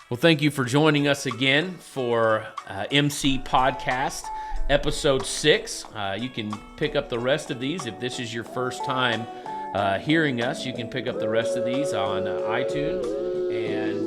Well, thank you for joining us again for MC Podcast, Episode 6. You can pick up the rest of these. If this is your first time hearing us, you can pick up the rest of these on iTunes and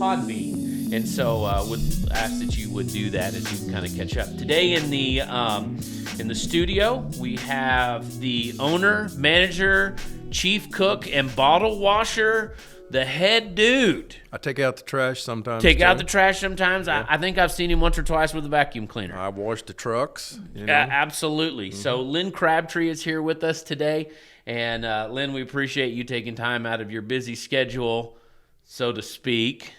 Podbean. And so would ask that you would do that as you kind of catch up. Today in the studio, we have the owner, manager, chief cook, and bottle washer, the head dude. I take out the trash sometimes. Yeah. I think I've seen him once or twice with a vacuum cleaner. I wash the trucks. Absolutely. Mm-hmm. So Lyn Crabtree is here with us today. And Lyn, we appreciate you taking time out of your busy schedule, so to speak,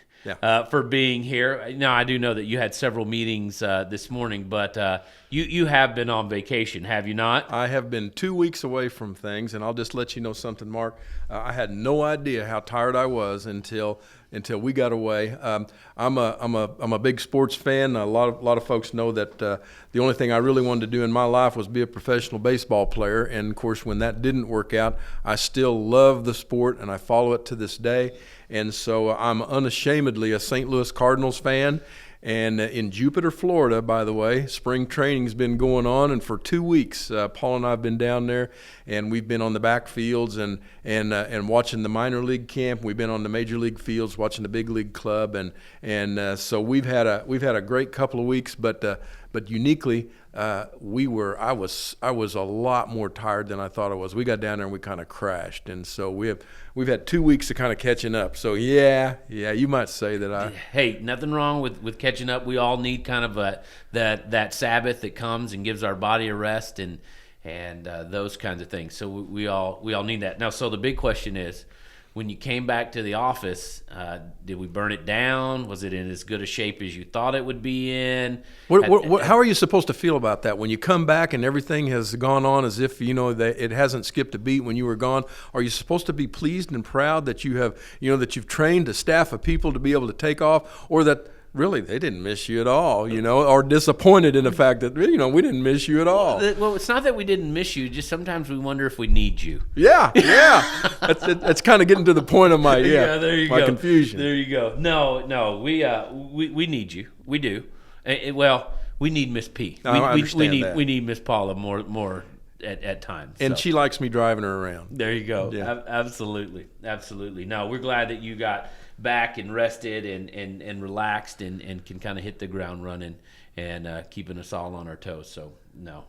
for being here. Now, I do know that you had several meetings this morning, but you have been on vacation, have you not? I have been 2 weeks away from things, and I'll just let you know something, Mark. I had no idea how tired I was until we got away. I'm a big sports fan. A lot of folks know that the only thing I really wanted to do in my life was be a professional baseball player. And of course, when that didn't work out, I still love the sport and I follow it to this day. And so I'm unashamedly a St. Louis Cardinals fan. And in Jupiter, Florida, by the way, spring training's been going on, and for 2 weeks, Paul and I have been down there, and we've been on the backfields and watching the minor league camp. We've been on the major league fields watching the big league club, and so we've had a great couple of weeks, but uniquely, I was a lot more tired than I thought I was. We got down there and we kind of crashed, and so we've had 2 weeks of kind of catching up. So yeah, you might say that Hey, nothing wrong with catching up. We all need kind of that Sabbath that comes and gives our body a rest and those kinds of things. So we all need that. Now, so the big question is, when you came back to the office, did we burn it down? Was it in as good a shape as you thought it would be in? How are you supposed to feel about that when you come back and everything has gone on as if it hasn't skipped a beat when you were gone? Are you supposed to be pleased and proud that you have that you've trained a staff of people to be able to take off, or that really they didn't miss you at all, or disappointed in the fact that we didn't miss you at all? Well, it's not that we didn't miss you, just sometimes we wonder if we need you. Yeah. That's kind of getting to the point of my confusion. There you go. No, we need you. We do. Well, we need Miss P. We need Miss Paula more at times. And she likes me driving her around. There you go. Yeah. Absolutely. No, we're glad that you got back and rested and relaxed and can kind of hit the ground running and keeping us all on our toes. So, no,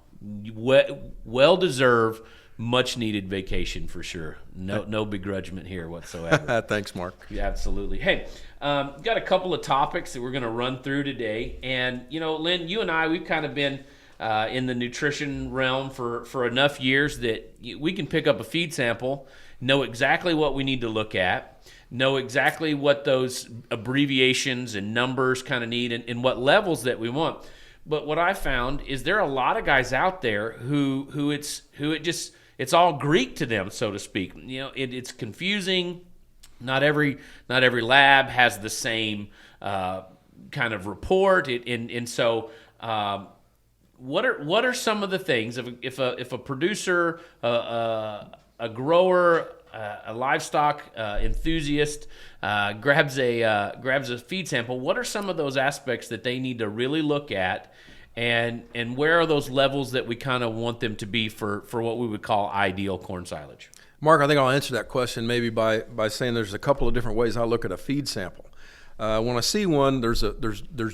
well-deserved, much-needed vacation for sure. No begrudgment here whatsoever. Thanks, Mark. Yeah, absolutely. Hey, got a couple of topics that we're going to run through today. And, Lyn, you and I, we've kind of been in the nutrition realm for enough years that we can pick up a feed sample, know exactly what we need to look at, know exactly what those abbreviations and numbers kind of need and what levels that we want. But what I found is there are a lot of guys out there who it's all Greek to them, so to speak. It's confusing. Not every lab has the same kind of report. So what are some of the things if a producer, a grower, a livestock enthusiast grabs a feed sample? What are some of those aspects that they need to really look at, and where are those levels that we kind of want them to be for what we would call ideal corn silage? Mark, I think I'll answer that question maybe by saying there's a couple of different ways I look at a feed sample. When I see one, there's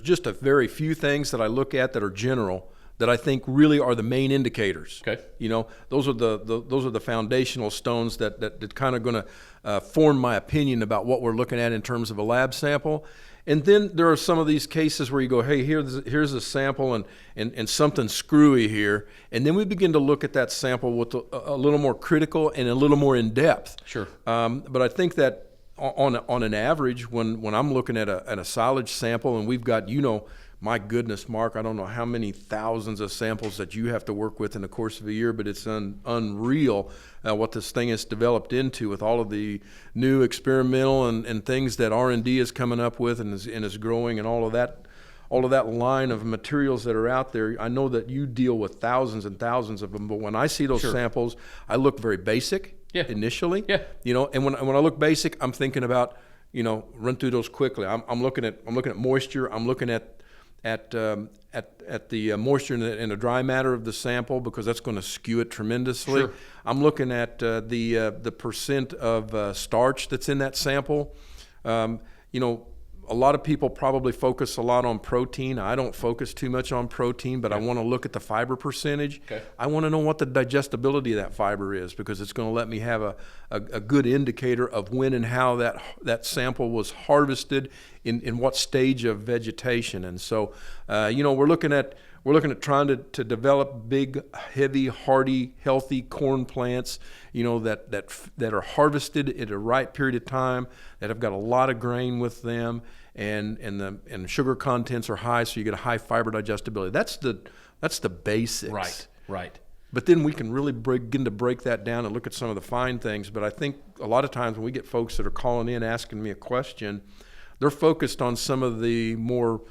just a very few things that I look at that are general, that I think really are the main indicators. Okay. Those are the foundational stones that kind of going to form my opinion about what we're looking at in terms of a lab sample. And then there are some of these cases where you go, hey, here's a sample and something screwy here. And then we begin to look at that sample with a little more critical and a little more in depth. Sure. But I think that on an average, when I'm looking at a silage sample, and we've got, my goodness, Mark, I don't know how many thousands of samples that you have to work with in the course of a year, but it's unreal what this thing has developed into with all of the new experimental and things that R&D is coming up with and is growing, and all of that line of materials that are out there. I know that you deal with thousands and thousands of them, but when I see those samples, I look very basic initially. Yeah. And when I look basic, I'm thinking about run through those quickly. I'm looking at moisture. I'm looking at the moisture in the dry matter of the sample, because that's going to skew it tremendously. Sure. I'm looking at the percent of starch that's in that sample. A lot of people probably focus a lot on protein. I don't focus too much on protein, but I want to look at the fiber percentage. Okay. I want to know what the digestibility of that fiber is, because it's going to let me have a good indicator of when and how that sample was harvested, in what stage of vegetation. And so, we're looking at trying to develop big, heavy, hardy, healthy corn plants, that are harvested at a right period of time, that have got a lot of grain with them, and the sugar contents are high, so you get a high fiber digestibility. That's the basics. Right. But then we can really begin to break that down and look at some of the fine things. But I think a lot of times when we get folks that are calling in asking me a question, they're focused on some of the more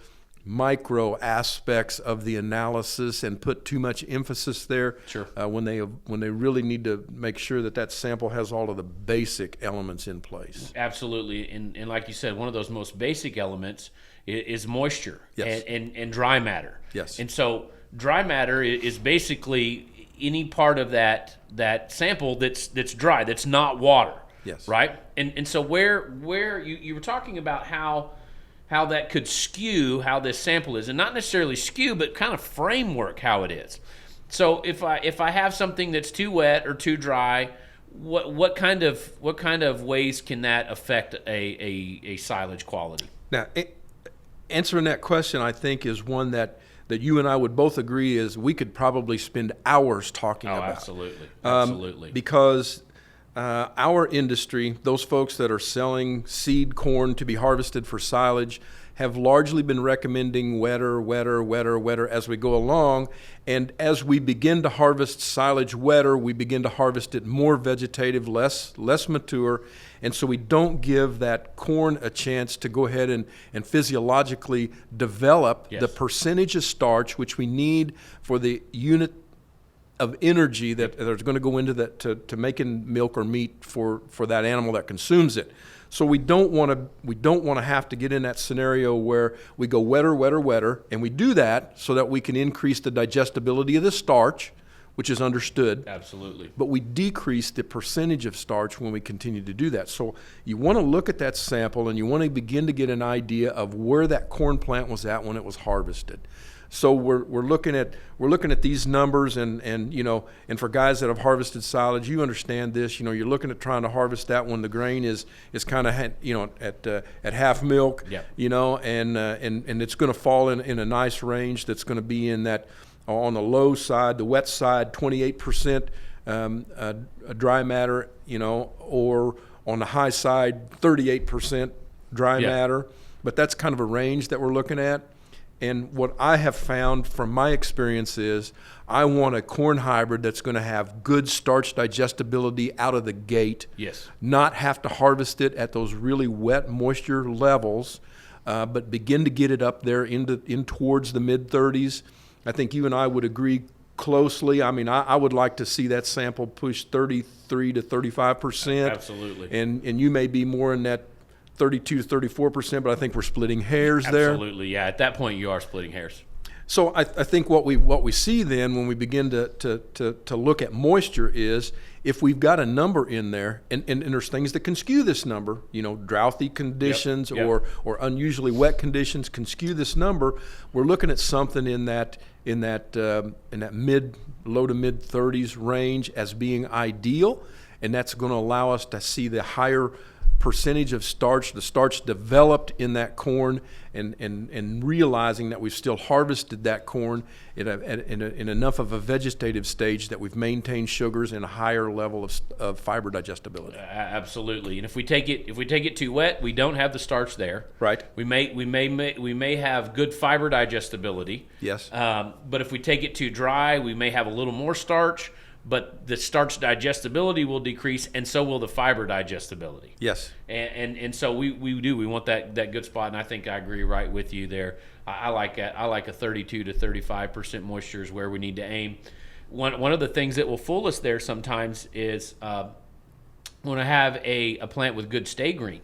micro aspects of the analysis and put too much emphasis there. Sure. When they really need to make sure that sample has all of the basic elements in place. Absolutely, and like you said, one of those most basic elements is moisture. Yes. and dry matter. Yes. And so dry matter is basically any part of that sample that's dry, that's not water. Yes. Right. And so where you were talking about how that could skew how this sample is, and not necessarily skew, but kind of framework how it is. So if I have something that's too wet or too dry, what kind of ways can that affect a silage quality? Now, answering that question, I think, is one that you and I would both agree is we could probably spend hours talking about. Absolutely. Because our industry, those folks that are selling seed corn to be harvested for silage, have largely been recommending wetter as we go along. And as we begin to harvest silage wetter, we begin to harvest it more vegetative, less mature. And so we don't give that corn a chance to go ahead and physiologically develop the percentage of starch which we need for the unit of energy that is going to go into that to making milk or meat for that animal that consumes it. So we don't want to have to get in that scenario where we go wetter, and we do that so that we can increase the digestibility of the starch, which is understood. Absolutely. But we decrease the percentage of starch when we continue to do that. So you want to look at that sample, and you want to begin to get an idea of where that corn plant was at when it was harvested. So we're looking at these numbers, and for guys that have harvested silage, you understand this. You're looking at trying to harvest that when the grain is kind of at half milk. Yeah. And it's going to fall in a nice range that's going to be in that, on the low side, the wet side, 28% dry matter, or on the high side, 38% dry matter. But that's kind of a range that we're looking at. And what I have found from my experience is I want a corn hybrid that's going to have good starch digestibility out of the gate. Yes. Not have to harvest it at those really wet moisture levels, but begin to get it up there in towards the mid-30s. I think you and I would agree closely. I mean, I would like to see that sample push 33 to 35%. Absolutely. And you may be more in that 32 to 34%, but I think we're splitting hairs there. Absolutely, yeah. At that point, you are splitting hairs. So I think what we see then when we begin to look at moisture is if we've got a number in there, and there's things that can skew this number, drouthy conditions or unusually wet conditions can skew this number. We're looking at something in that low to mid 30s range as being ideal, and that's going to allow us to see the higher percentage of starch, the starch developed in that corn, and realizing that we've still harvested that corn in enough of a vegetative stage that we've maintained sugars and a higher level of fiber digestibility. Absolutely. And if we take it too wet, we don't have the starch there. Right. We may have good fiber digestibility. Yes. But if we take it too dry, we may have a little more starch, but the starch digestibility will decrease, and so will the fiber digestibility. Yes. And so we want that good spot, and I think I agree right with you there. I like a 32 to 35% moisture is where we need to aim. One of the things that will fool us there sometimes is when I have a plant with good stay green.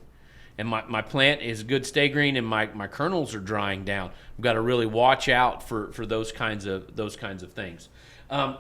and my plant is good stay green and my kernels are drying down. We've got to really watch out for those kinds of things.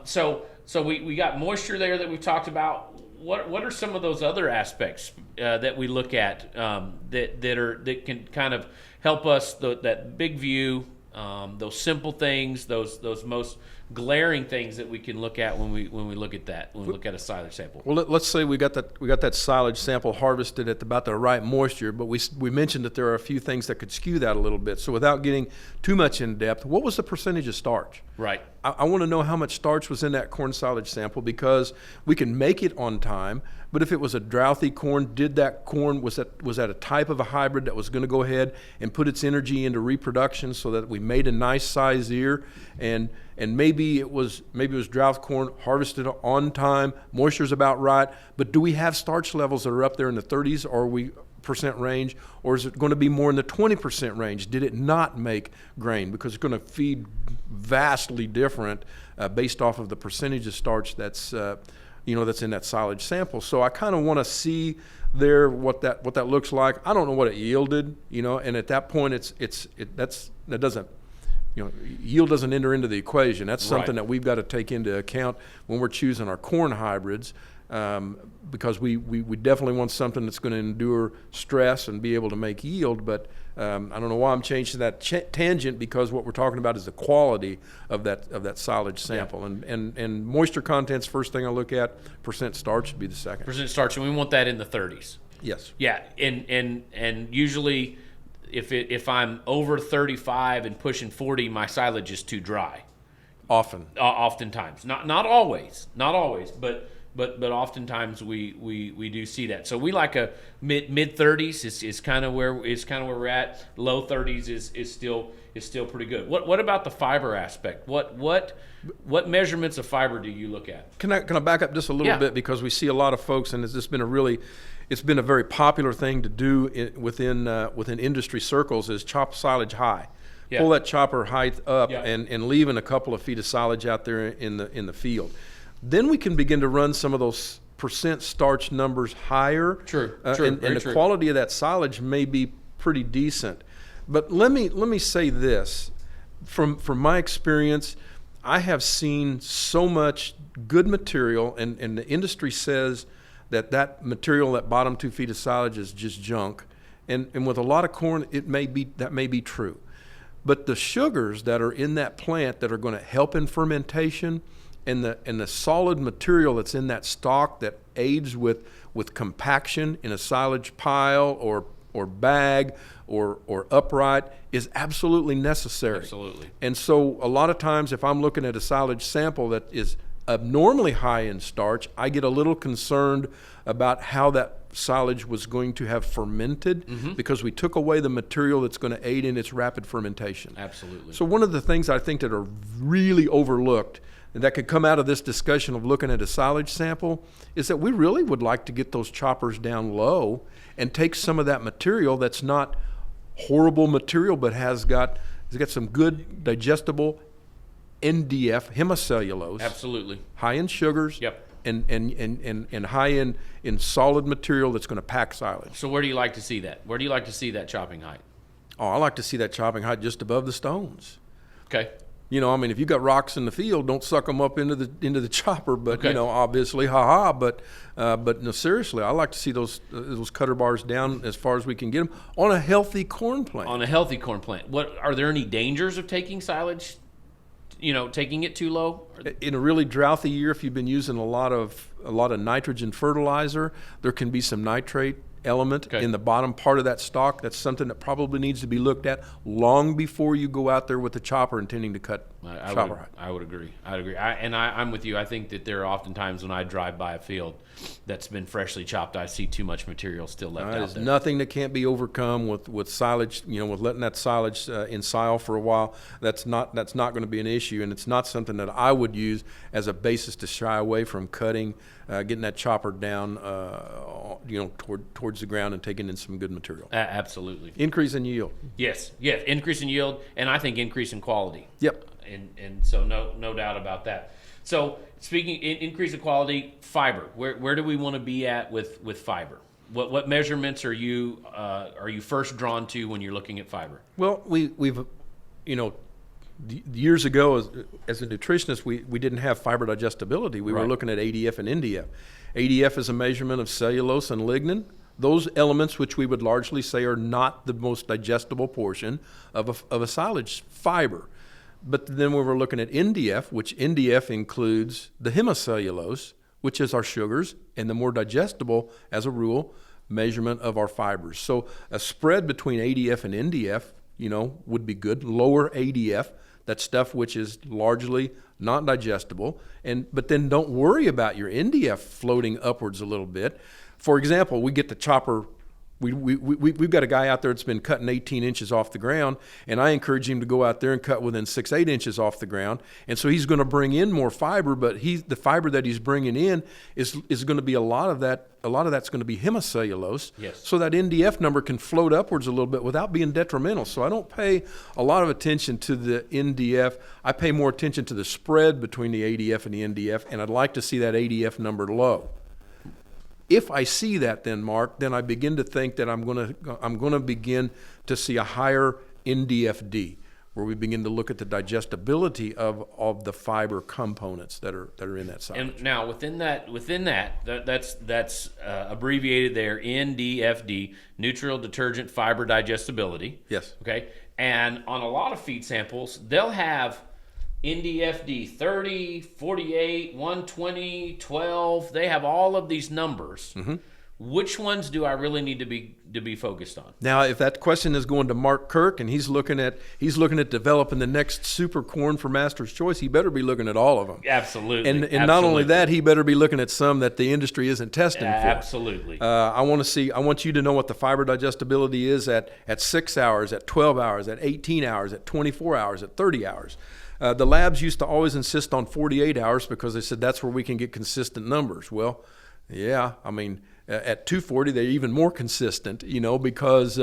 So we got moisture there that we've talked about. What are some of those other aspects that we look at that can kind of help us, that big view, those simple things, those most glaring things that we can look at when we look at a silage sample? Well, let's say we got that silage sample harvested at about the right moisture, but we mentioned that there are a few things that could skew that a little bit. So without getting too much in depth, what was the percentage of starch? Right. I want to know how much starch was in that corn silage sample, because we can make it on time, but if it was a drouthy corn, did that corn, was that a type of a hybrid that was going to go ahead and put its energy into reproduction so that we made a nice size ear, and maybe it was drought corn, harvested on time, moisture's about right, but do we have starch levels that are up there in the 30s, or are we percent range, or is it going to be more in the 20% range? Did it not make grain? Because it's going to feed vastly different based off of the percentage of starch that's in that silage sample. So I kind of want to see there what that looks like. I don't know what it yielded, and at that point yield doesn't enter into the equation. That's something that we've got to take into account when we're choosing our corn hybrids. Because we definitely want something that's going to endure stress and be able to make yield. But I don't know why I'm changing that tangent, because what we're talking about is the quality of that silage sample. Yeah. And moisture content's first thing I look at. Percent starch would be the second. Percent starch, and we want that in the 30s. Yes. Yeah, and usually if I'm over 35 and pushing 40, my silage is too dry. Oftentimes, not always, but oftentimes we do see that. So we like a mid 30s is kind of where we're at. Low 30s is still pretty good. What about the fiber aspect? What measurements of fiber do you look at? Can I back up just a little bit, because we see a lot of folks, and it's been a very popular thing to do within industry circles, is chop silage high. Yeah. Pull that chopper height up, and leaving a couple of feet of silage out there in the field. Then we can begin to run some of those percent starch numbers higher. True. And the quality of that silage may be pretty decent. But let me say this, from my experience, I have seen so much good material, and the industry says that material, that bottom 2 feet of silage, is just junk. And with a lot of corn, that may be true. But the sugars that are in that plant that are going to help in fermentation, and the solid material that's in that stalk that aids with compaction in a silage pile or bag or upright, is absolutely necessary. Absolutely. And so a lot of times, if I'm looking at a silage sample that is abnormally high in starch, I get a little concerned about how that silage was going to have fermented, because we took away the material that's going to aid in its rapid fermentation. Absolutely. So one of the things I think that are really overlooked, and that could come out of this discussion of looking at a silage sample, is that we really would like to get those choppers down low and take some of that material that's not horrible material, but has got some good digestible NDF, hemicellulose. Absolutely. High in sugars. Yep. And high in solid material that's going to pack silage. So where do you like to see that? Where do you like to see that chopping height? Oh, I like to see that chopping height just above the stones. Okay. If you got rocks in the field, don't suck them up into the chopper. But okay. Obviously, But no, seriously, I like to see those cutter bars down as far as we can get them on a healthy corn plant. On a healthy corn plant, are there any dangers of taking silage? Taking it too low? In a really drouthy year, if you've been using a lot of nitrogen fertilizer, there can be some nitrate element in the bottom part of that stalk. That's something that probably needs to be looked at long before you go out there with the chopper intending to cut chopper height. I would agree. I'm with you. I think that there are often times when I drive by a field that's been freshly chopped, I see too much material still left out there. There's nothing that can't be overcome with silage. With letting that silage ensile for a while. That's not going to be an issue, and it's not something that I would use as a basis to shy away from cutting, getting that chopper down, towards the ground and taking in some good material. Absolutely. Increase in yield. Yes. Increase in yield, and I think increase in quality. Yep. And so no doubt about that. So speaking increase in quality, fiber. Where do we want to be at with fiber? What measurements are you first drawn to when you're looking at fiber? Well, we've, you know, years ago as a nutritionist, we didn't have fiber digestibility. We were looking at ADF and NDF. ADF is a measurement of cellulose and lignin, those elements which we would largely say are not the most digestible portion of a silage fiber. But then we were looking at NDF, which NDF includes the hemicellulose, which is our sugars, and the more digestible, as a rule, measurement of our fibers. So a spread between ADF and NDF, you know, would be good. Lower ADF, that stuff which is largely not digestible, but then don't worry about your NDF floating upwards a little bit. For example, we get the chopper. We've got a guy out there that's been cutting 18 inches off the ground, and I encourage him to go out there and cut within 6-8 inches off the ground. And so he's going to bring in more fiber, but the fiber that he's bringing in is going to be a lot of that's going to be hemicellulose. Yes. So that NDF number can float upwards a little bit without being detrimental. So I don't pay a lot of attention to the NDF. I pay more attention to the spread between the ADF and the NDF, and I'd like to see that ADF number low. If I see that, then Mark, then I begin to think that I'm going to begin to see a higher NDFD, where we begin to look at the digestibility of the fiber components that are in that silage. And now within that's abbreviated there, NDFD, neutral detergent fiber digestibility. Yes. Okay. And on a lot of feed samples, they'll have NDFD 30, 48, 120, 12. They have all of these numbers. Mm-hmm. Which ones do I really need to be focused on? Now, if that question is going to Mark Kirk and he's looking at developing the next super corn for Master's Choice, he better be looking at all of them. Absolutely. And not only that, he better be looking at some that the industry isn't testing for. Absolutely. I want you to know what the fiber digestibility is at 6 hours, at 12 hours, at 18 hours, at 24 hours, at 30 hours. The labs used to always insist on 48 hours because they said that's where we can get consistent numbers. Well, yeah, I mean, at 240 they're even more consistent, because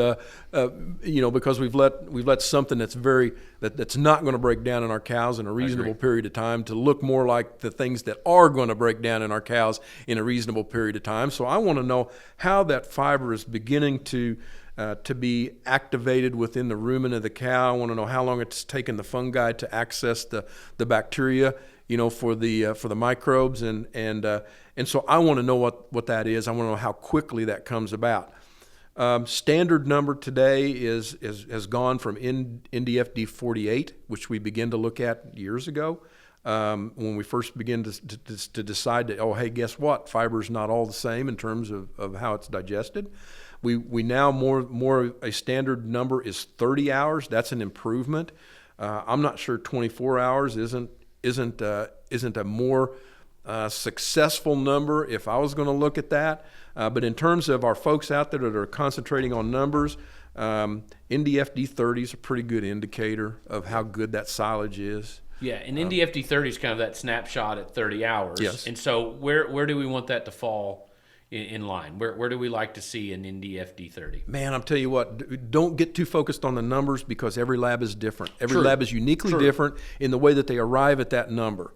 we've let something that's not going to break down in our cows in a reasonable period of time to look more like the things that are going to break down in our cows in a reasonable period of time. So I want to know how that fiber is beginning to be activated within the rumen of the cow. I want to know how long it's taken the fungi to access the bacteria, for the microbes, and so I want to know what that is. I want to know how quickly that comes about. Standard number today has gone from NDFD 48, which we began to look at years ago. When we first began to decide that, oh, hey, guess what? Fiber's not all the same in terms of how it's digested. We now more a standard number is 30 hours. That's an improvement. I'm not sure 24 hours isn't a more successful number if I was going to look at that. But in terms of our folks out there that are concentrating on numbers, NDFD 30 is a pretty good indicator of how good that silage is. Yeah, and NDFD 30 is kind of that snapshot at 30 hours. Yes. And so where do we want that to fall in line? Where do we like to see an NDFD 30? Man, I'm telling you what, don't get too focused on the numbers because every lab is different. Every True. lab is uniquely True. different in the way that they arrive at that number.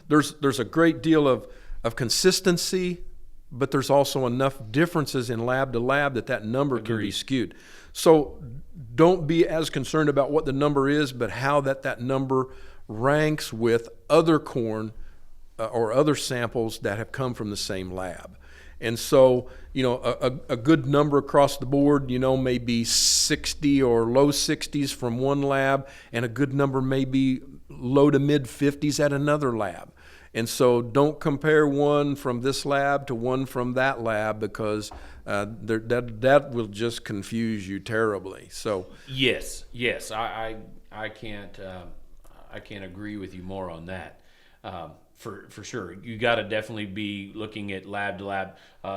There's a great deal of consistency, but there's also enough differences in lab to lab that number can be skewed. So don't be as concerned about what the number is, but how that number ranks with other corn or other samples that have come from the same lab. And so, a good number across the board, may be 60 or low 60s from one lab, and a good number may be low to mid 50s at another lab. And so don't compare one from this lab to one from that lab because that will just confuse you terribly. So yes, I can't agree with you more on that. For sure, you got to definitely be looking at lab to lab.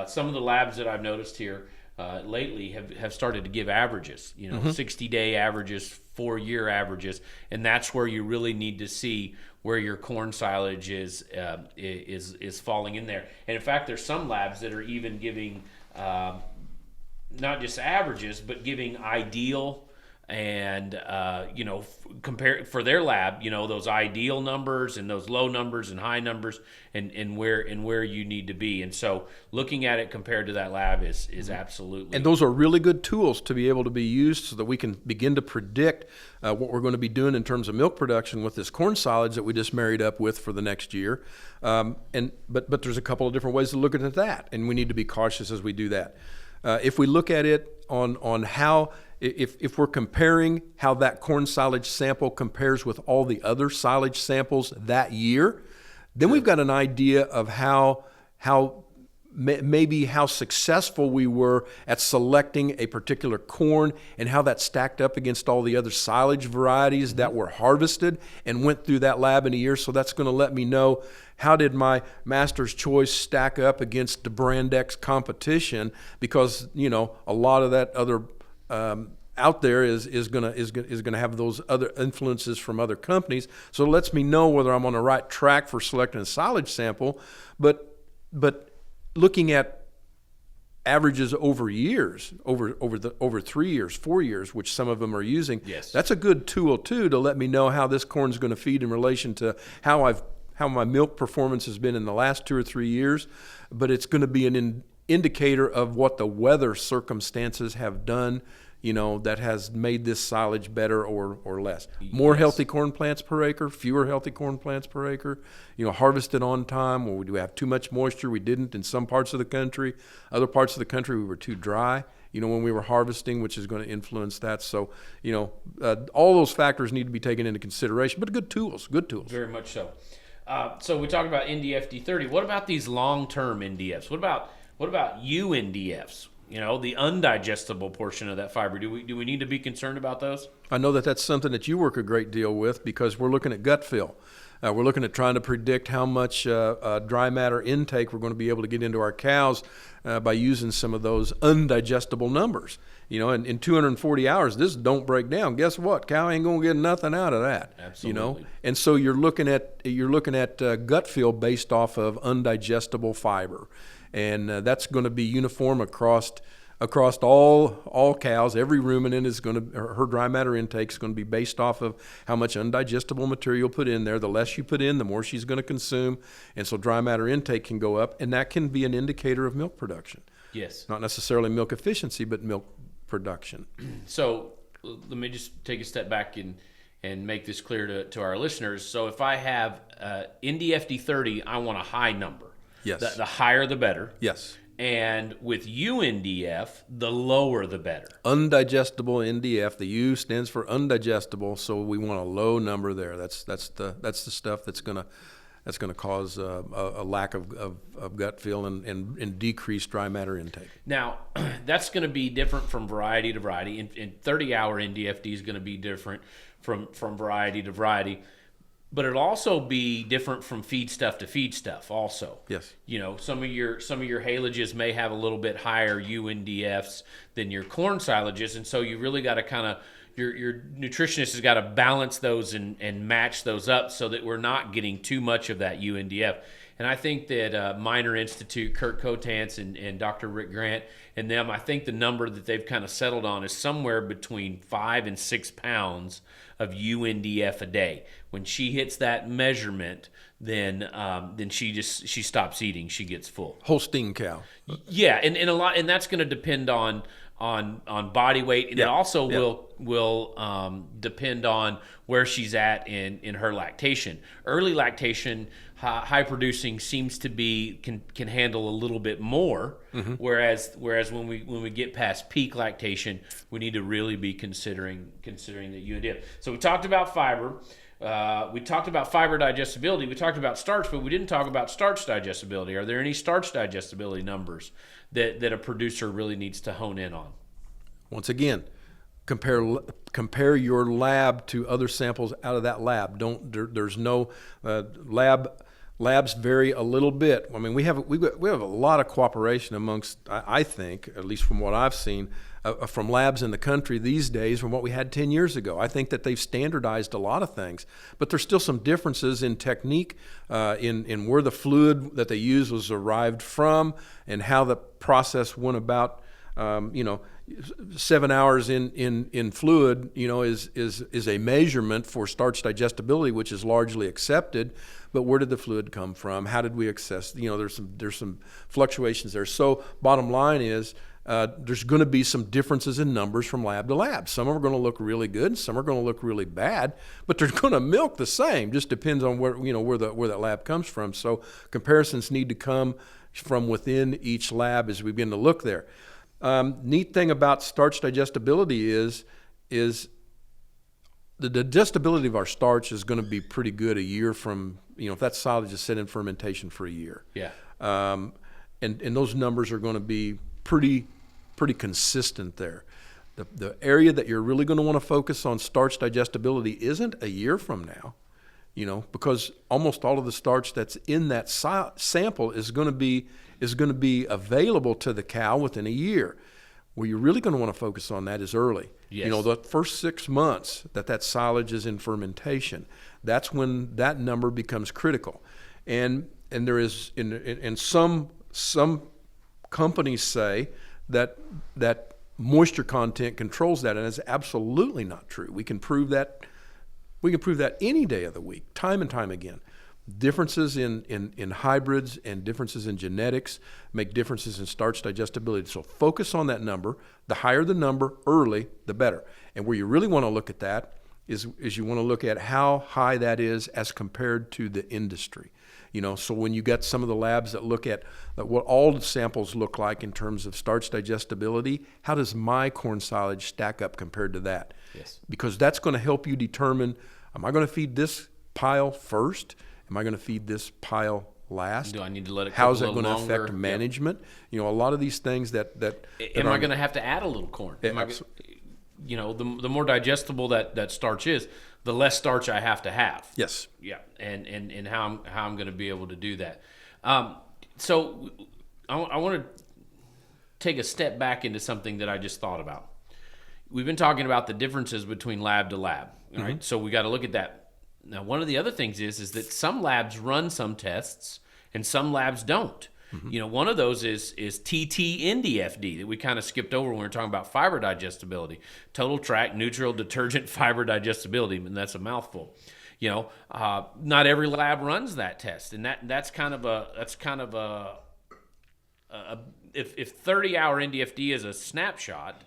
Some of the labs that I've noticed here lately have started to give averages. 60-day averages, 4-year averages, and that's where you really need to see where your corn silage is falling in there. And in fact, there's some labs that are even giving not just averages, but giving ideal and compare for their lab, those ideal numbers and those low numbers and high numbers, and where you need to be. And so looking at it compared to that lab is absolutely. And those are really good tools to be able to be used so that we can begin to predict what we're going to be doing in terms of milk production with this corn silage that we just married up with for the next year. But there's a couple of different ways to look at that, and we need to be cautious as we do that. If we look at it on how, if we're comparing how that corn silage sample compares with all the other silage samples that year, then we've got an idea of how maybe how successful we were at selecting a particular corn and how that stacked up against all the other silage varieties that were harvested and went through that lab in a year. So that's going to let me know, how did my Master's Choice stack up against the Brand X competition? Because a lot of that other out there is going to have those other influences from other companies. So it lets me know whether I'm on the right track for selecting a silage sample. But looking at averages over years, over 3 years, 4 years, which some of them are using, yes, that's a good tool too to let me know how this corn is going to feed in relation to how my milk performance has been in the last 2 or 3 years. But it's going to be an indicator of what the weather circumstances have done, that has made this silage better or less. More healthy corn plants per acre, fewer healthy corn plants per acre, harvested on time, or do we have too much moisture? We didn't in some parts of the country. Other parts of the country, we were too dry, when we were harvesting, which is going to influence that. So, all those factors need to be taken into consideration, but good tools. Very much so. So we talked about NDFD30. What about these long-term NDFs? What about UNDFs? The undigestible portion of that fiber. Do we need to be concerned about those? I know that that's something that you work a great deal with, because we're looking at gut fill. We're looking at trying to predict how much dry matter intake we're going to be able to get into our cows by using some of those undigestible numbers. In 240 hours, this don't break down. Guess what? Cow ain't going to get nothing out of that. Absolutely. And so you're looking at gut fill based off of undigestible fiber. And that's going to be uniform across all cows. Every ruminant is her dry matter intake is going to be based off of how much undigestible material put in there. The less you put in, the more she's going to consume. And so dry matter intake can go up, and that can be an indicator of milk production. Yes. Not necessarily milk efficiency, but milk production. So let me just take a step back and make this clear to our listeners. So if I have NDFD30, I want a high number. Yes. The higher the better. Yes. And with UNDF, the lower the better. Undigestible NDF. The U stands for undigestible, so we want a low number there. That's the stuff that's gonna cause a lack of gut fill and decreased dry matter intake. Now, that's going to be different from variety to variety. In 30-hour NDFD is going to be different from variety to variety. But it'll also be different from feedstuff to feedstuff also. Yes. Some of your halages may have a little bit higher UNDFs than your corn silages, and so you really got to kind of, your nutritionist has got to balance those and match those up so that we're not getting too much of that UNDF. And I think that Minor Institute, Kirk Kotance and Dr. Rick Grant and them, I think the number that they've kind of settled on is somewhere between 5 and 6 pounds of UNDF a day. When she hits that measurement, then she stops eating. She gets full. Holstein cow. Yeah, and that's going to depend on body weight, and it also will depend on where she's at in her lactation. Early lactation, high producing seems to be can handle a little bit more, whereas when we get past peak lactation, we need to really be considering the UNDF. So we talked about fiber. We talked about fiber digestibility. We talked about starch, but we didn't talk about starch digestibility. Are there any starch digestibility numbers that a producer really needs to hone in on? Once again, compare your lab to other samples out of that lab. There's no labs vary a little bit. I mean, we have a lot of cooperation amongst, I think, at least from what I've seen, from labs in the country these days from what we had 10 years ago. I think that they've standardized a lot of things, but there's still some differences in technique, in where the fluid that they use was arrived from and how the process went about. 7 hours in fluid, is a measurement for starch digestibility, which is largely accepted. But where did the fluid come from? How did we access? There's some fluctuations there. So bottom line is, there's going to be some differences in numbers from lab to lab. Some are going to look really good, some are going to look really bad, but they're going to milk the same. Just depends on where that lab comes from. So comparisons need to come from within each lab as we begin to look there. Neat thing about starch digestibility is the digestibility of our starch is going to be pretty good a year from, if that silage is set in fermentation for a year. Yeah. And those numbers are going to be pretty consistent there. The area that you're really going to want to focus on starch digestibility isn't a year from now, because almost all of the starch that's in that sample is going to be available to the cow within a year. Where you're really going to want to focus on that is early. Yes. The first 6 months that silage is in fermentation, that's when that number becomes critical. And there is in some companies say that moisture content controls that, and it's absolutely not true. We can prove that any day of the week, time and time again. Differences in hybrids and differences in genetics make differences in starch digestibility. So focus on that number. The higher the number early, the better. And where you really want to look at that is you want to look at how high that is as compared to the industry. So when you get some of the labs that look at what all the samples look like in terms of starch digestibility, how does my corn silage stack up compared to that? Yes. Because that's going to help you determine, am I going to feed this pile first? Am I going to feed this pile last? Do I need to let it cook How's a that little going to longer? affect management? A lot of these things that Am I going to have to add a little corn? The more digestible that starch is, the less starch I have to have. Yes. Yeah, and how I'm going to be able to do that. So I want to take a step back into something that I just thought about. We've been talking about the differences between lab to lab, all right? So we got to look at that. Now, one of the other things is that some labs run some tests and some labs don't. One of those is TT-NDFD that we kind of skipped over when we were talking about fiber digestibility. Total tract neutral detergent fiber digestibility, and that's a mouthful. Not every lab runs that test, and that's kind of a if 30-hour NDFD is a snapshot,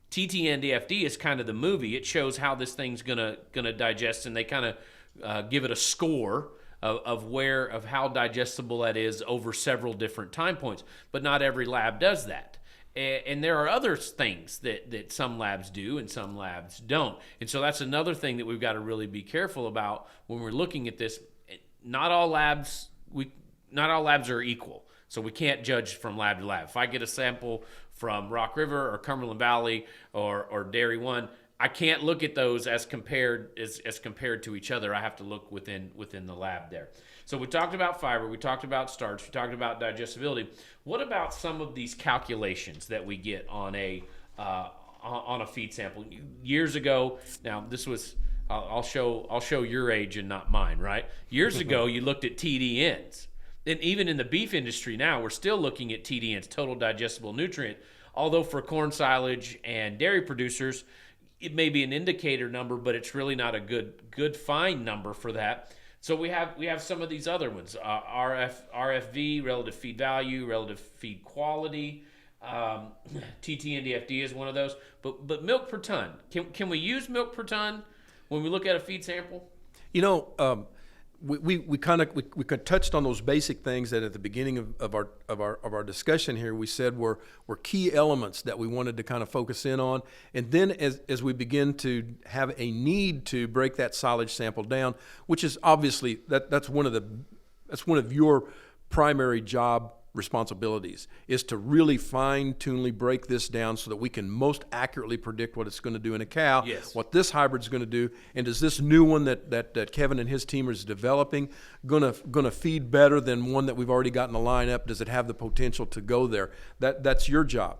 TT-NDFD is kind of the movie. It shows how this thing's gonna digest, and they kind of give it a score of how digestible that is over several different time points. But not every lab does that. And there are other things that some labs do and some labs don't. And so that's another thing that we've got to really be careful about when we're looking at this. Not all labs are equal. So we can't judge from lab to lab. If I get a sample from Rock River or Cumberland Valley or Dairy One, I can't look at those as compared to each other. I have to look within the lab there. So we talked about fiber, we talked about starch, we talked about digestibility. What about some of these calculations that we get on a feed sample? Years ago, now this was I'll show your age and not mine, right? Years ago, you looked at TDNs. And even in the beef industry now, we're still looking at TDNs, total digestible nutrient. Although for corn silage and dairy producers, it may be an indicator number, but it's really not a good fine number for that. So we have some of these other ones, RFV, relative feed value, relative feed quality. TT-NDFD is one of those. But milk per ton, can we use milk per ton when we look at a feed sample? We kind of touched on those basic things that at the beginning of our discussion here we said were key elements that we wanted to kind of focus in on, and then as we begin to have a need to break that silage sample down, which is obviously that's one of your primary job responsibilities, is to really fine-tunely break this down so that we can most accurately predict what it's going to do in a cow, yes, what this hybrid's going to do, and is this new one that Kevin and his team is developing going to feed better than one that we've already got in the lineup? Does it have the potential to go there? That's your job.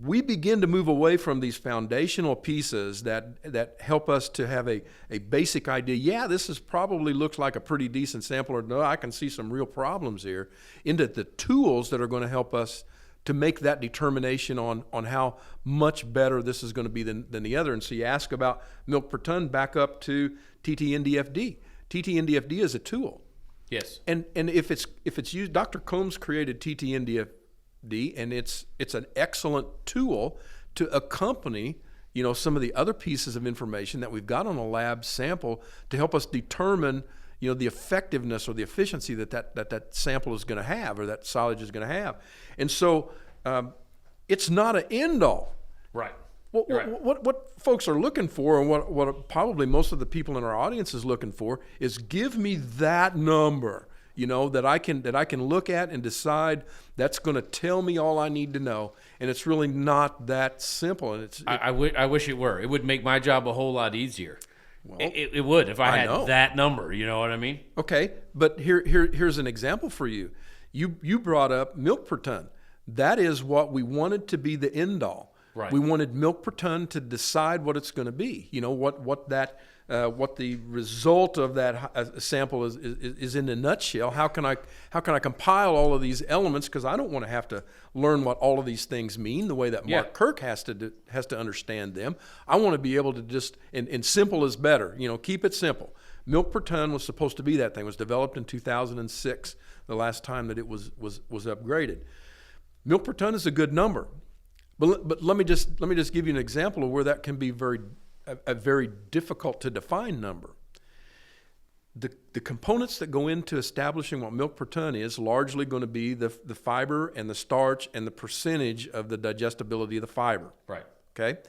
We begin to move away from these foundational pieces that help us to have a basic idea. Yeah, this probably looks like a pretty decent sample, or no, I can see some real problems here, into the tools that are going to help us to make that determination on how much better this is going to be than the other. And so you ask about milk per ton, back up to TTNDFD. TTNDFD is a tool. Yes. And if it's used, Dr. Combs created TTNDFD, and it's an excellent tool to accompany some of the other pieces of information that we've got on a lab sample to help us determine the effectiveness or the efficiency that sample is going to have, or that silage is going to have. And so it's not an end all. Right. What folks are looking for, and what probably most of the people in our audience is looking for, is give me that number, that I can look at and decide that's going to tell me all I need to know. And it's really not that simple. And I wish it were. It would make my job a whole lot easier. Well, it would if I had that number. You know what I mean? Okay, but here's an example for you. You brought up milk per ton. That is what we wanted to be the end all. Right. We wanted milk per ton to decide what it's going to be. What the result of that sample is in a nutshell. How can I compile all of these elements? Because I don't want to have to learn what all of these things mean the way that Mark Kirk has to understand them. I want to be able to just and simple is better. Keep it simple. Milk per ton was supposed to be that thing. It was developed in 2006, the last time that it was upgraded. Milk per ton is a good number. But let me just give you an example of where that can be a very difficult to define number. The components that go into establishing what milk per ton is largely going to be the fiber and the starch and the percentage of the digestibility of the fiber. Right. Okay?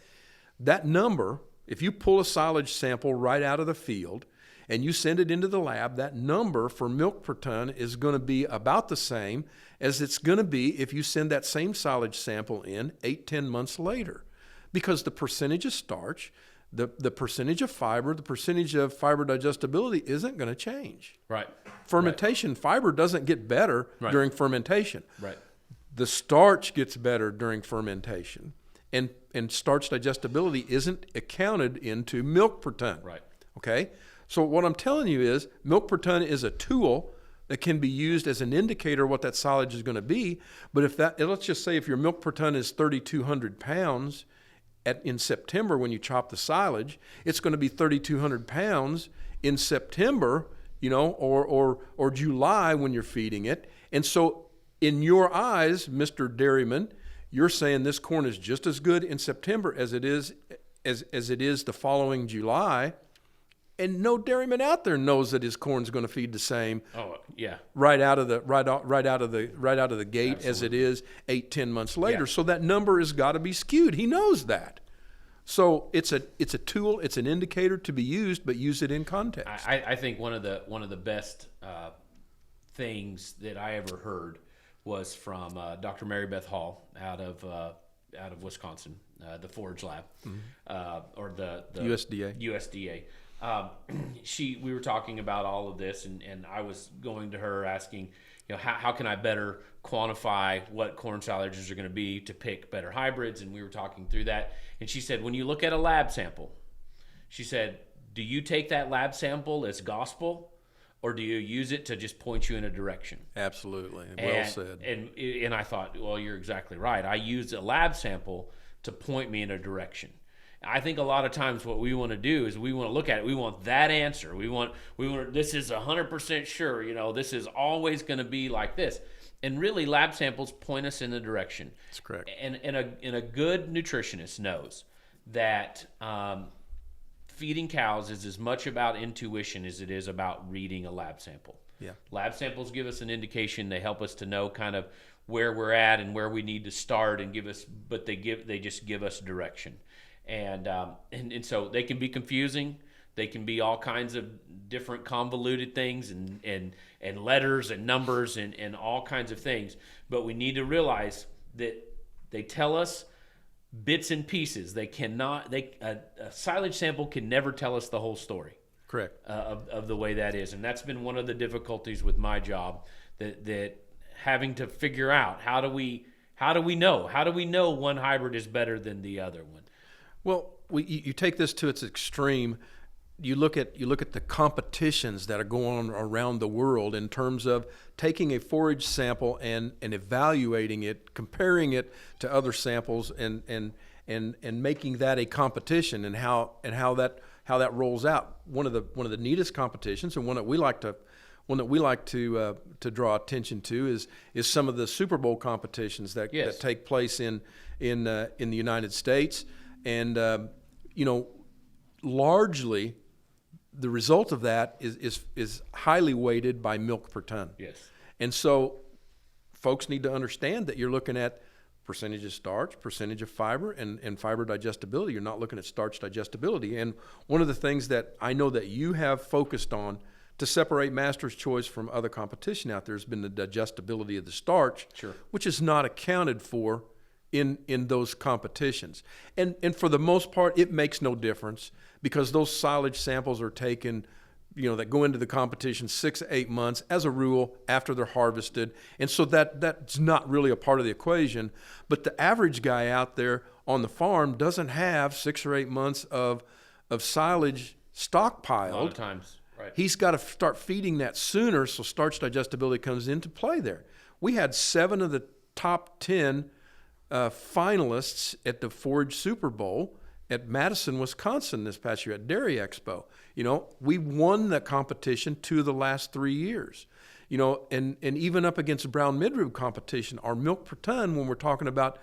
That number, if you pull a silage sample right out of the field and you send it into the lab, that number for milk per ton is going to be about the same as it's going to be if you send that same silage sample in 8-10 months later, because the percentage of starch, the percentage of fiber, the percentage of fiber digestibility isn't going to change. Right. Fermentation, fiber doesn't get better during fermentation. Right. The starch gets better during fermentation, and starch digestibility isn't accounted into milk per ton. Right. Okay? So what I'm telling you is milk per ton is a tool that can be used as an indicator of what that silage is going to be. But let's just say if your milk per ton is 3,200 pounds in September when you chop the silage, it's going to be 3,200 pounds in September, or July when you're feeding it. And so in your eyes, Mr. Dairyman, you're saying this corn is just as good in September as it is the following July. And no dairyman out there knows that his corn's going to feed the same. Oh yeah. Right out of the gate. Absolutely. As it is 8-10 months later. Yeah. So that number has got to be skewed. He knows that. So it's a tool. It's an indicator to be used, but use it in context. I think one of the best things that I ever heard was from Dr. Mary Beth Hall out of Wisconsin, the Forage Lab, or the USDA. We were talking about all of this, and I was going to her asking, how can I better quantify what corn silages are going to be to pick better hybrids, and we were talking through that, and she said, when you look at a lab sample, she said, do you take that lab sample as gospel, or do you use it to just point you in a direction? Absolutely. Well said. And I thought, well, you're exactly right. I use a lab sample to point me in a direction. I think a lot of times what we want to do is we want to look at it. We want that answer. We want this is 100% sure. This is always going to be like this. And really, lab samples point us in the direction. That's correct. And a good nutritionist knows that feeding cows is as much about intuition as it is about reading a lab sample. Yeah. Lab samples give us an indication. They help us to know kind of where we're at and where we need to start, and they just give us direction. And so they can be confusing. They can be all kinds of different convoluted things and letters and numbers and all kinds of things. But we need to realize that they tell us bits and pieces. They cannot. A silage sample can never tell us the whole story. Correct. Of the way that is, and that's been one of the difficulties with my job. That having to figure out how do we know one hybrid is better than the other one. Well, you take this to its extreme. you look at the competitions that are going on around the world in terms of taking a forage sample and evaluating it, comparing it to other samples, and making that a competition, and how that rolls out. One of the neatest competitions, and one that we like to draw attention to, is some of the Super Bowl competitions that take place in the United States, and largely the result of that is highly weighted by milk per ton. Yes. And so folks need to understand that you're looking at percentage of starch, percentage of fiber, and fiber digestibility. You're not looking at starch digestibility. And one of the things that I know that you have focused on to separate Master's Choice from other competition out there has been the digestibility of the starch, Sure. which is not accounted for in those competitions. And for the most part, it makes no difference, because those silage samples are taken, that go into the competition 6 to 8 months, as a rule, after they're harvested. And so that's not really a part of the equation. But the average guy out there on the farm doesn't have 6 or 8 months of silage stockpiled. A lot of times, right. He's got to start feeding that sooner, so starch digestibility comes into play there. We had 7 of the top 10 finalists at the Forage Super Bowl at Madison, Wisconsin this past year at Dairy Expo. We won the competition 2 of the last 3 years. And even up against brown midrib competition, our milk per ton, when we're talking about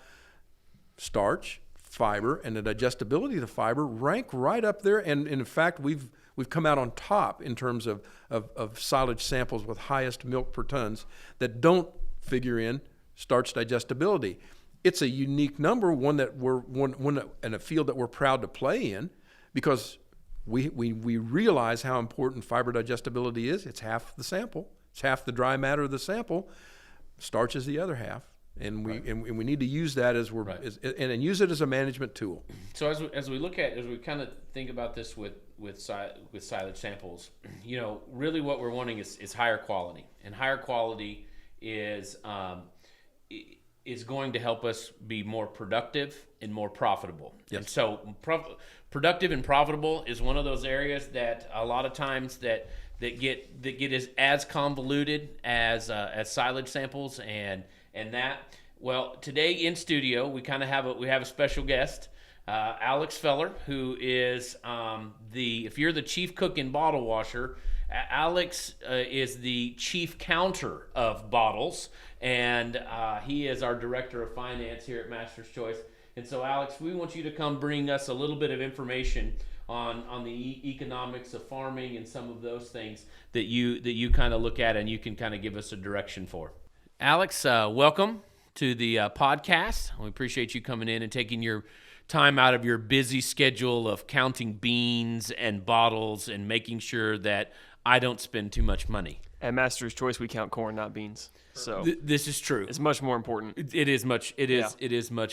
starch, fiber, and the digestibility of the fiber, rank right up there. And in fact, we've come out on top in terms of silage samples with highest milk per tons that don't figure in starch digestibility. It's a unique number, one that we're in a field that we're proud to play in, because we realize how important fiber digestibility is. It's half the sample. It's half the dry matter of the sample. Starch is the other half, and we need to use that and use it as a management tool. So as we kind of think about this with silage samples, really what we're wanting is higher quality, and higher quality is going to help us be more productive and more profitable. Yes. And so productive and profitable is one of those areas that a lot of times that get as convoluted as silage samples and that. Well, today in studio we kind of have a special guest, Alex Foeller, who is if you're the chief cook and bottle washer, Alex is the chief counter of bottles, and he is our director of finance here at Master's Choice. And so, Alex, we want you to come bring us a little bit of information on the economics of farming and some of those things that you kind of look at and you can kind of give us a direction for. Alex, welcome to the podcast. We appreciate you coming in and taking your time out of your busy schedule of counting beans and bottles and making sure that I don't spend too much money. At Master's Choice, we count corn, not beans. So this is true. It's much more important. It is much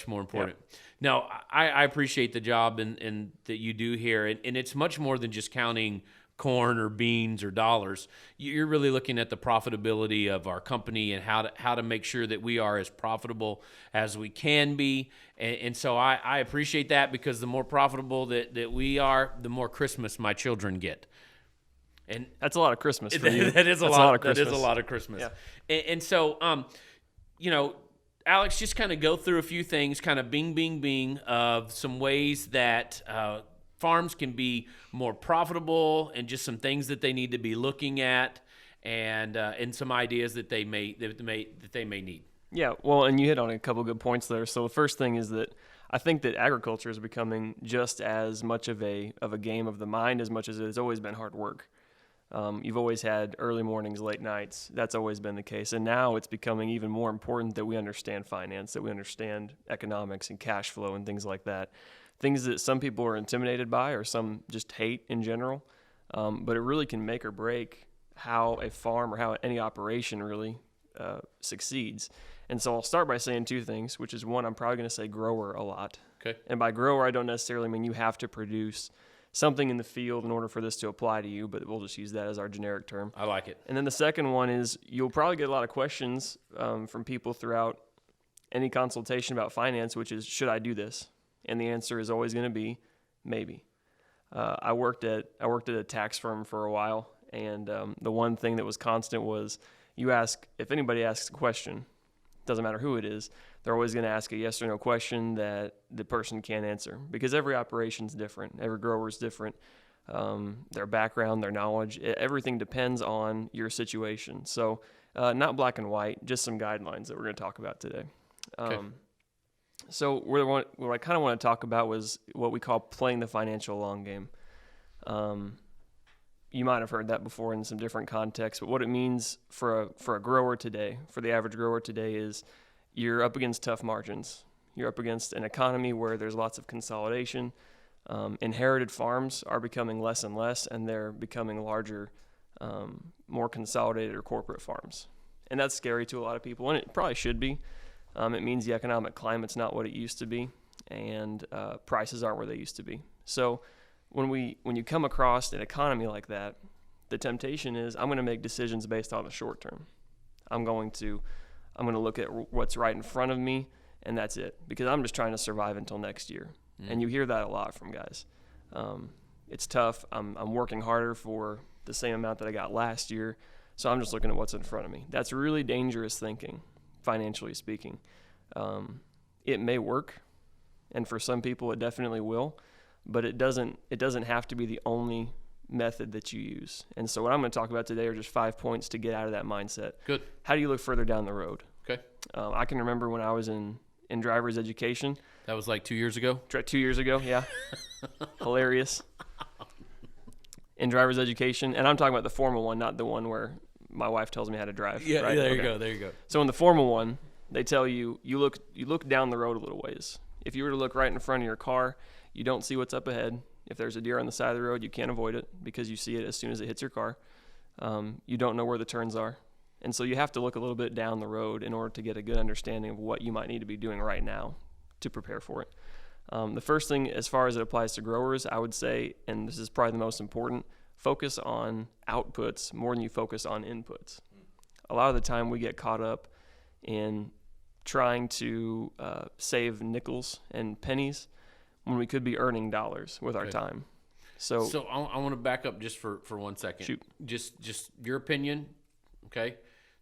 more important. Yeah. Now, I appreciate the job and that you do here, and it's much more than just counting corn or beans or dollars. You're really looking at the profitability of our company and how to make sure that we are as profitable as we can be. And so I appreciate that, because the more profitable that we are, the more Christmas my children get. And that's a lot of Christmas for you. That is a lot of Christmas. That is a lot of Christmas. Yeah. And so, Alex, just kind of go through a few things, kind of bing, of some ways that farms can be more profitable, and just some things that they need to be looking at, and some ideas that they may need. Yeah, well, and you hit on a couple good points there. So the first thing is that I think that agriculture is becoming just as much of a game of the mind as much as it has always been hard work. You've always had early mornings, late nights. That's always been the case. And now it's becoming even more important that we understand finance, that we understand economics and cash flow and things like that. Things that some people are intimidated by, or some just hate in general. But it really can make or break how a farm or how any operation really succeeds. And so I'll start by saying two things, which is one, I'm probably going to say grower a lot. Okay. And by grower, I don't necessarily mean you have to produce something in the field in order for this to apply to you, but we'll just use that as our generic term. I like it. And then the second one is you'll probably get a lot of questions from people throughout any consultation about finance, which is, should I do this? And the answer is always going to be maybe. I worked at a tax firm for a while, and the one thing that was constant was if anybody asks a question, doesn't matter who it is, they're always going to ask a yes or no question that the person can't answer, because every operation's different, every grower's different, their background, their knowledge, everything depends on your situation. So not black and white, just some guidelines that we're going to talk about today. Okay. So what I kind of want to talk about was what we call playing the financial long game. You might have heard that before in some different contexts, but what it means for a grower today, for the average grower today, is you're up against tough margins. You're up against an economy where there's lots of consolidation. Inherited farms are becoming less and less, and they're becoming larger, more consolidated or corporate farms. And that's scary to a lot of people, and it probably should be. It means the economic climate's not what it used to be, and prices aren't where they used to be. So when you come across an economy like that, the temptation is I'm going to make decisions based on the short term. I'm going to look at what's right in front of me, and that's it, because I'm just trying to survive until next year. And you hear that a lot from guys. It's tough. I'm working harder for the same amount that I got last year, so I'm just looking at what's in front of me. That's really dangerous thinking, financially speaking. It may work, and for some people it definitely will, but it doesn't have to be the only method that you use. And so what I'm going to talk about today are just 5 points to get out of that mindset. Good. How do you look further down the road? Okay. I can remember when I was in driver's education. That was like 2 years ago? 2 years ago, yeah. Hilarious. In driver's education, and I'm talking about the formal one, not the one where my wife tells me how to drive. Yeah, right? there you go. So in the formal one, they tell you look down the road a little ways. If you were to look right in front of your car, you don't see what's up ahead. If there's a deer on the side of the road, you can't avoid it because you see it as soon as it hits your car. You don't know where the turns are. And so you have to look a little bit down the road in order to get a good understanding of what you might need to be doing right now to prepare for it. The first thing, as far as it applies to growers, I would say, and this is probably the most important, focus on outputs more than you focus on inputs. A lot of the time we get caught up in trying to save nickels and pennies when we could be earning dollars with our time. So I want to back up just for 1 second. Shoot. Just your opinion, okay?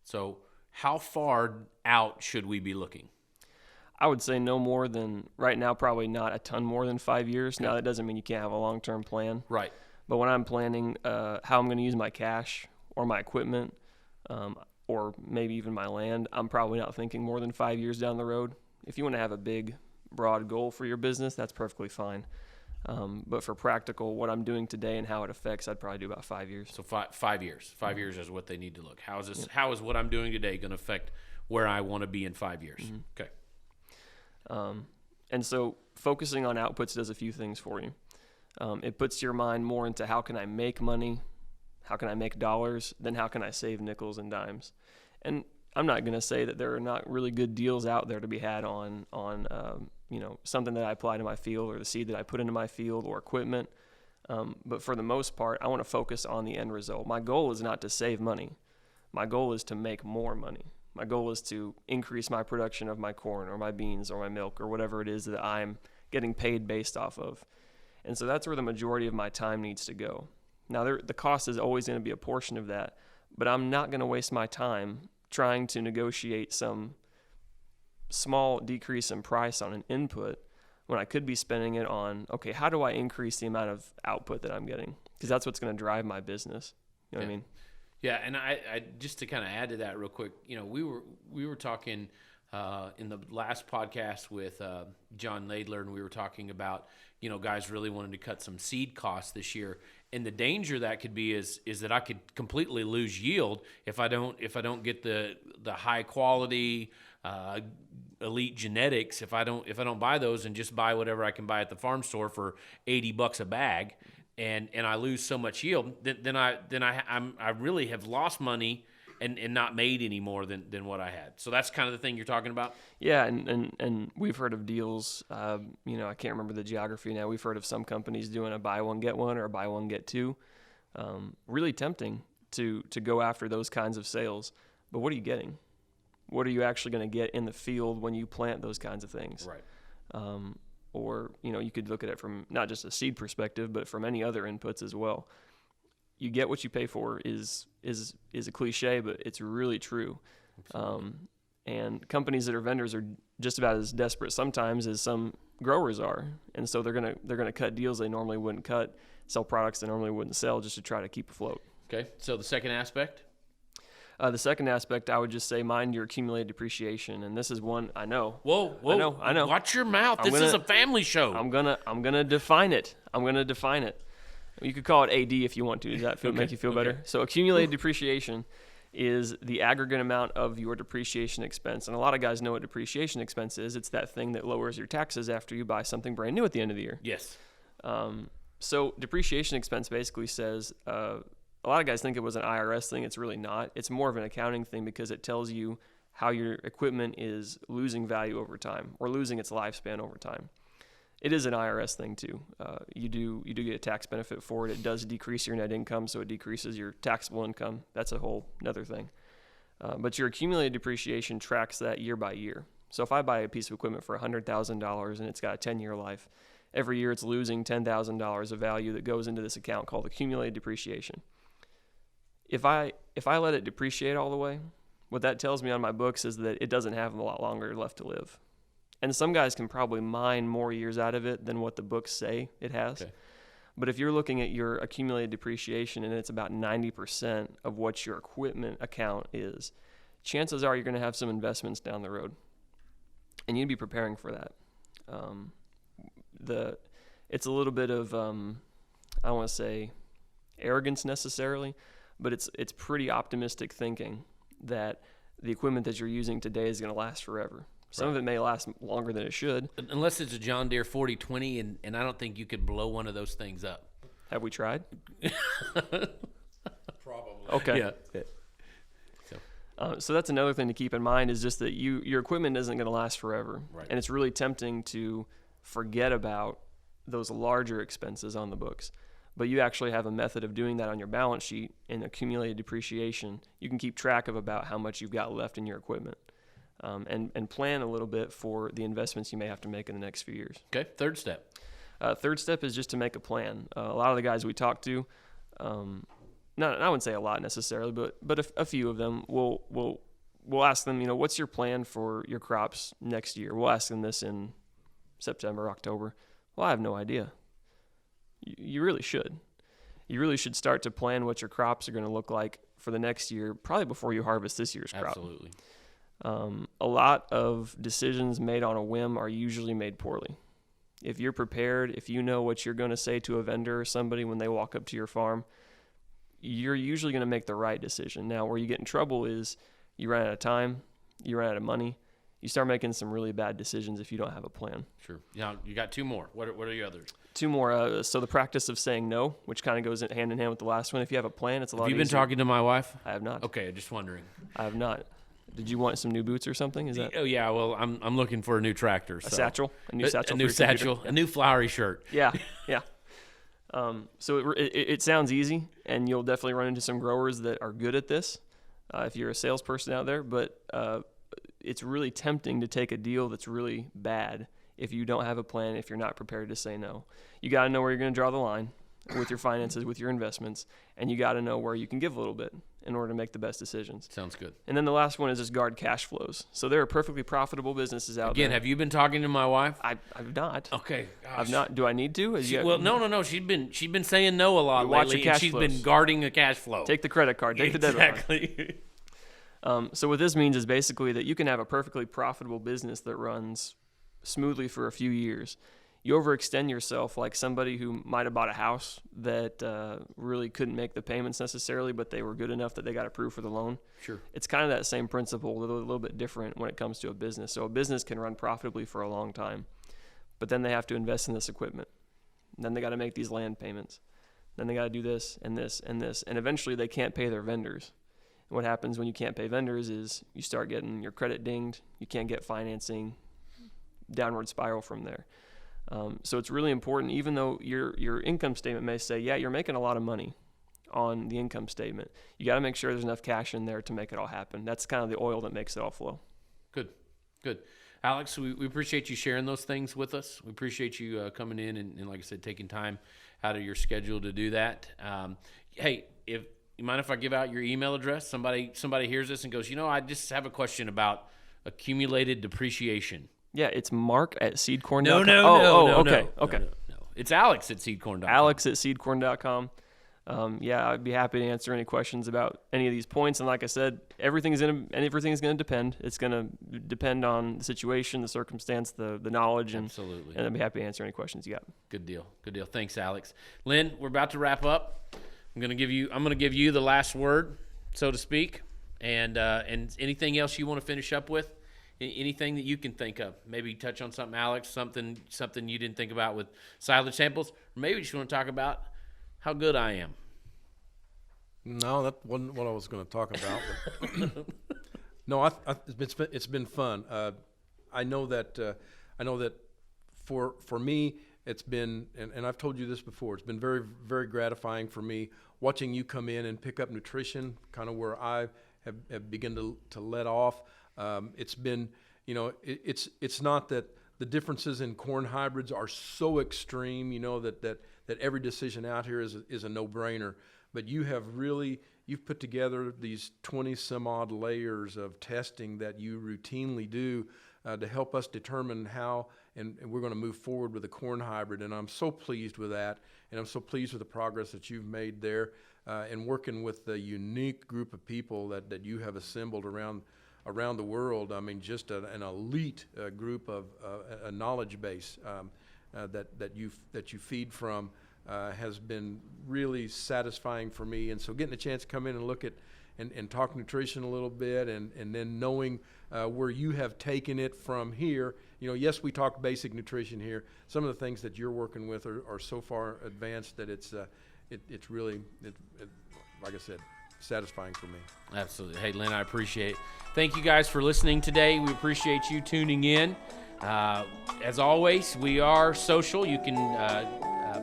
So how far out should we be looking? I would say no more than, right now, probably not a ton more than 5 years. Now, that doesn't mean you can't have a long-term plan. Right. But when I'm planning how I'm going to use my cash or my equipment or maybe even my land, I'm probably not thinking more than 5 years down the road. If you want to have a big, broad goal for your business, that's perfectly fine. But for practical, what I'm doing today and how it affects, I'd probably do about 5 years. So 5 years. 5 years is what they need to look. How is what I'm doing today going to affect where I want to be in 5 years? Mm-hmm. Okay. And so focusing on outputs does a few things for you. It puts your mind more into how can I make money, how can I make dollars, then how can I save nickels and dimes. And I'm not going to say that there are not really good deals out there to be had on something that I apply to my field or the seed that I put into my field or equipment. But for the most part, I want to focus on the end result. My goal is not to save money. My goal is to make more money. My goal is to increase my production of my corn or my beans or my milk or whatever it is that I'm getting paid based off of. And so that's where the majority of my time needs to go. Now, the cost is always going to be a portion of that, but I'm not going to waste my time trying to negotiate some small decrease in price on an input when I could be spending it on, okay, how do I increase the amount of output that I'm getting? Because that's what's going to drive my business. You know what I mean? Yeah, and I just to kind of add to that real quick, we were talking in the last podcast with John Nadler, and we were talking about guys really wanting to cut some seed costs this year, and the danger that could be is that I could completely lose yield if I don't get the high quality elite genetics, if I don't buy those and just buy whatever I can buy at the farm store for $80 a bag. And I lose so much yield, then I really have lost money and not made any more than what I had. So that's kind of the thing you're talking about. Yeah, and we've heard of deals. I can't remember the geography now. We've heard of some companies doing a buy one get one or a buy one get two. Really tempting to go after those kinds of sales. But what are you getting? What are you actually going to get in the field when you plant those kinds of things? Right. or you could look at it from not just a seed perspective, but from any other inputs as well. You get what you pay for is a cliche, but it's really true. And companies that are vendors are just about as desperate sometimes as some growers are, and so they're gonna cut deals they normally wouldn't cut, sell products they normally wouldn't sell, just to try to keep afloat. Okay. So the second aspect. The second aspect, I would just say, mind your accumulated depreciation, and this is one I know. Whoa! I know. Watch your mouth. This is a family show. I'm gonna define it. You could call it AD if you want to. Does that make you feel better? So accumulated depreciation is the aggregate amount of your depreciation expense. And a lot of guys know what depreciation expense is. It's that thing that lowers your taxes after you buy something brand new at the end of the year. Yes. So depreciation expense basically says, a lot of guys think it was an IRS thing. It's really not. It's more of an accounting thing because it tells you how your equipment is losing value over time or losing its lifespan over time. It is an IRS thing too. You do get a tax benefit for it. It does decrease your net income, so it decreases your taxable income. That's a whole another thing. But your accumulated depreciation tracks that year by year. So if I buy a piece of equipment for $100,000 and it's got a 10-year life, every year it's losing $10,000 of value that goes into this account called accumulated depreciation. If I let it depreciate all the way, what that tells me on my books is that it doesn't have a lot longer left to live. And some guys can probably mine more years out of it than what the books say it has. Okay. But if you're looking at your accumulated depreciation and it's about 90% of what your equipment account is, chances are you're going to have some investments down the road. And you'd be preparing for that. It's a little bit of, I don't want to say arrogance necessarily, but it's pretty optimistic thinking that the equipment that you're using today is going to last forever. Some of it may last longer than it should. Unless it's a John Deere 4020, and I don't think you could blow one of those things up. Have we tried? Probably. Okay. Yeah. So that's another thing to keep in mind is just that your equipment isn't going to last forever. Right. And it's really tempting to forget about those larger expenses on the books. But you actually have a method of doing that on your balance sheet in accumulated depreciation. You can keep track of about how much you've got left in your equipment. And plan a little bit for the investments you may have to make in the next few years. Okay, third step. Third step is just to make a plan. A lot of the guys we talk to, I wouldn't say a lot necessarily, but a few of them, we'll ask them, what's your plan for your crops next year? We'll ask them this in September, October. Well, I have no idea. You really should. You really should start to plan what your crops are going to look like for the next year, probably before you harvest this year's crop. Absolutely. A lot of decisions made on a whim are usually made poorly. If you're prepared, if you know what you're going to say to a vendor or somebody when they walk up to your farm, you're usually going to make the right decision. Now, where you get in trouble is you run out of time, you run out of money, you start making some really bad decisions if you don't have a plan. Sure. Now, you got two more. What are the others? Two more. So the practice of saying no, which kind of goes hand in hand with the last one. If you have a plan, it's a lot easier. Have you been talking to my wife? I have not. Okay, just wondering. I have not. Did you want some new boots or something? Is that? Oh yeah. Well, I'm looking for a new tractor. A satchel, a new satchel, a new flowery shirt. Yeah. So it sounds easy, and you'll definitely run into some growers that are good at this. If you're a salesperson out there, but it's really tempting to take a deal that's really bad if you don't have a plan. If you're not prepared to say no, you got to know where you're going to draw the line with your finances, with your investments, and you got to know where you can give a little bit in order to make the best decisions. Sounds good. And then the last one is just guard cash flows. So there are perfectly profitable businesses out there. Again, have you been talking to my wife? I've not. Okay. Gosh. I've not. Do I need to? No. She's been saying no a lot lately, and she's been guarding the cash flow. Take the credit card. Take the debit card. Exactly. So what this means is basically that you can have a perfectly profitable business that runs smoothly for a few years. You overextend yourself like somebody who might have bought a house that really couldn't make the payments necessarily, but they were good enough that they got approved for the loan. Sure. It's kind of that same principle, a little bit different when it comes to a business. So a business can run profitably for a long time, but then they have to invest in this equipment. And then they got to make these land payments. Then they got to do this and this and this. And eventually they can't pay their vendors. And what happens when you can't pay vendors is you start getting your credit dinged. You can't get financing, downward spiral from there. So it's really important, even though your income statement may say, yeah, you're making a lot of money on the income statement, you got to make sure there's enough cash in there to make it all happen. That's kind of the oil that makes it all flow. Good. Alex, we appreciate you sharing those things with us. We appreciate you coming in and, like I said, taking time out of your schedule to do that. Hey, if you mind if I give out your email address? Somebody hears this and goes, I just have a question about accumulated depreciation. Yeah, it's mark@seedcorn.com. No. Okay. No. It's Alex@seedcorn.com. Alex@seedcorn.com. I'd be happy to answer any questions about any of these points. And like I said, everything's going to depend. It's going to depend on the situation, the circumstance, the knowledge, Absolutely. And I'd be happy to answer any questions you got. Good deal. Thanks, Alex. Lyn, we're about to wrap up. I'm going to give you the last word, so to speak, and anything else you want to finish up with. Anything that you can think of, maybe touch on something, Alex, something you didn't think about with silage samples, or maybe you just want to talk about how good I am. No, that wasn't what I was going to talk about. But no, it's been fun. I know that for me, it's been, and I've told you this before, it's been very, very gratifying for me watching you come in and pick up nutrition, kind of where I have begun to let off. It's been, it's not that the differences in corn hybrids are so extreme, that every decision out here is a no-brainer. But you've put together these 20 some odd layers of testing that you routinely do to help us determine how and we're going to move forward with the corn hybrid. And I'm so pleased with that, and I'm so pleased with the progress that you've made there, and working with the unique group of people that you have assembled around the world. I mean, just an elite group of a knowledge base that you feed from has been really satisfying for me. And so getting a chance to come in and look at and talk nutrition a little bit, and then knowing where you have taken it from here. Yes, we talk basic nutrition here. Some of the things that you're working with are so far advanced that it's really, like I said, satisfying for me. Absolutely. Hey, Lyn, I appreciate it. Thank you guys for listening today. We appreciate you tuning in. As always, we are social. You can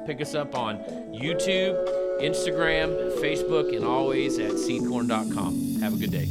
pick us up on YouTube, Instagram, Facebook, and always at seedcorn.com. Have a good day.